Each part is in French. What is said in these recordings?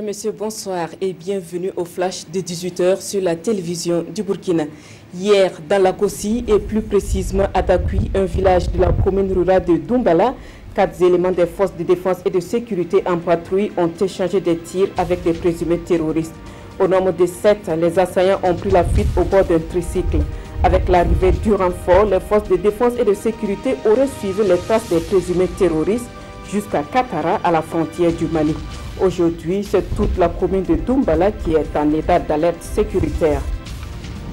messieurs, bonsoir et bienvenue au flash de 18h sur la télévision du Burkina. Hier, dans la Kossi et plus précisément à Takui, un village de la commune rurale de Doumbala, 4 éléments des forces de défense et de sécurité en patrouille ont échangé des tirs avec des présumés terroristes. Au nombre de 7, les assaillants ont pris la fuite au bord d'un tricycle. Avec l'arrivée du renfort, les forces de défense et de sécurité auraient suivi les traces des présumés terroristes jusqu'à Katara, à la frontière du Mali. Aujourd'hui, c'est toute la commune de Doumbala qui est en état d'alerte sécuritaire.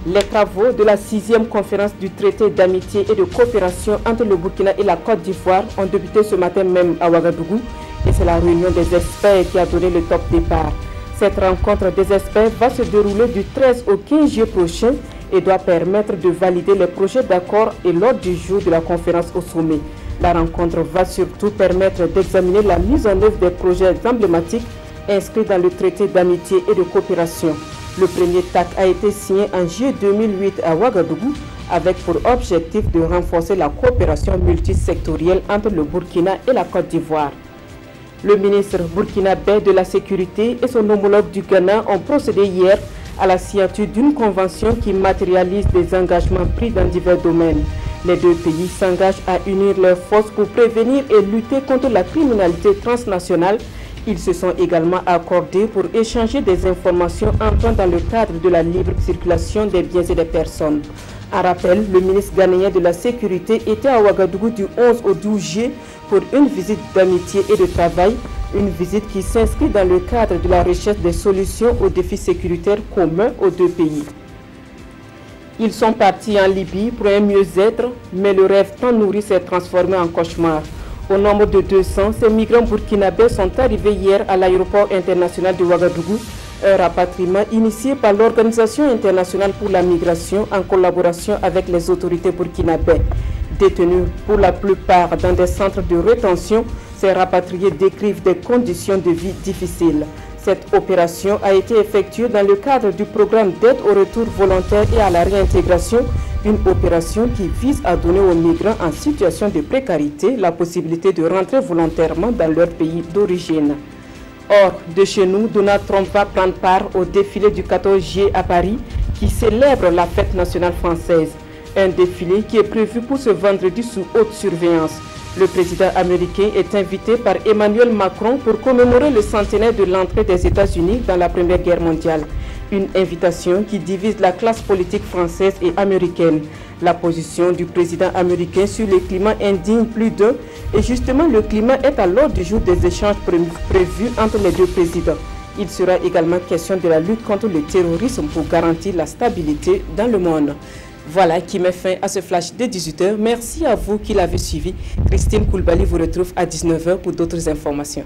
Les travaux de la 6e conférence du traité d'amitié et de coopération entre le Burkina et la Côte d'Ivoire ont débuté ce matin même à Ouagadougou et c'est la réunion des experts qui a donné le top départ. Cette rencontre des experts va se dérouler du 13 au 15 juillet prochain et doit permettre de valider les projets d'accord et l'ordre du jour de la conférence au sommet. La rencontre va surtout permettre d'examiner la mise en œuvre des projets emblématiques inscrits dans le traité d'amitié et de coopération. Le premier TAC a été signé en juillet 2008 à Ouagadougou avec pour objectif de renforcer la coopération multisectorielle entre le Burkina et la Côte d'Ivoire. Le ministre burkinabé de la Sécurité et son homologue du Ghana ont procédé hier à la signature d'une convention qui matérialise des engagements pris dans divers domaines. Les deux pays s'engagent à unir leurs forces pour prévenir et lutter contre la criminalité transnationale. Ils se sont également accordés pour échanger des informations entrant dans le cadre de la libre circulation des biens et des personnes. En rappel, le ministre ghanéen de la Sécurité était à Ouagadougou du 11 au 12 juillet pour une visite d'amitié et de travail, une visite qui s'inscrit dans le cadre de la recherche des solutions aux défis sécuritaires communs aux deux pays. Ils sont partis en Libye pour un mieux-être, mais le rêve tant nourri s'est transformé en cauchemar. Au nombre de 200, ces migrants burkinabés sont arrivés hier à l'aéroport international de Ouagadougou, un rapatriement initié par l'Organisation internationale pour la migration en collaboration avec les autorités burkinabées. Détenus pour la plupart dans des centres de rétention, ces rapatriés décrivent des conditions de vie difficiles. Cette opération a été effectuée dans le cadre du programme d'aide au retour volontaire et à la réintégration, une opération qui vise à donner aux migrants en situation de précarité la possibilité de rentrer volontairement dans leur pays d'origine. Hors de chez nous, Donald Trump va prendre part au défilé du 14 juillet à Paris qui célèbre la fête nationale française. Un défilé qui est prévu pour ce vendredi sous haute surveillance. Le président américain est invité par Emmanuel Macron pour commémorer le centenaire de l'entrée des États-Unis dans la Première Guerre mondiale. Une invitation qui divise la classe politique française et américaine. La position du président américain sur le climat indigne plus d'un et justement le climat est à l'ordre du jour des échanges prévus entre les deux présidents. Il sera également question de la lutte contre le terrorisme pour garantir la stabilité dans le monde. Voilà qui met fin à ce flash de 18h. Merci à vous qui l'avez suivi. Christine Koulibaly vous retrouve à 19h pour d'autres informations.